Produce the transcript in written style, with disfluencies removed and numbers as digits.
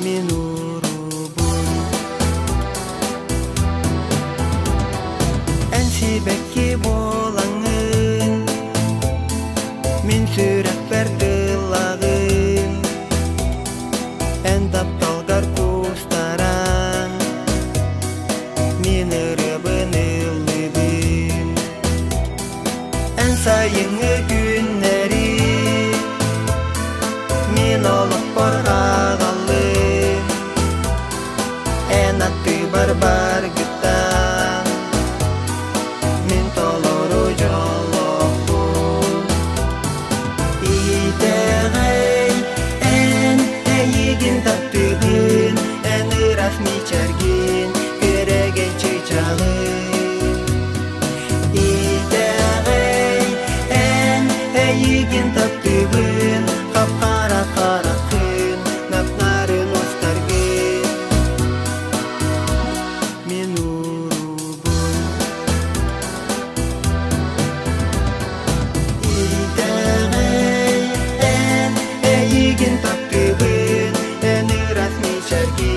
Мен урубун Ән себәкке болаңын Мен сүрәк бәрділағын Ән тапталғар кустаран Мен ұрыбын ылыбын Ән сайыңы күннәрі Мен олық борғағалы Ән атты бар гыттан Мен толору жолоқу Идеғай ән әйігін таптығын Ән ұрас мечәрген көреген чычағын Идеғай ән әйігін таптығын Қап-қара қарақын Нап-нарын остарғын Мен урубун Идеғай ән әйігін таптығын Ән ұрас мечәрген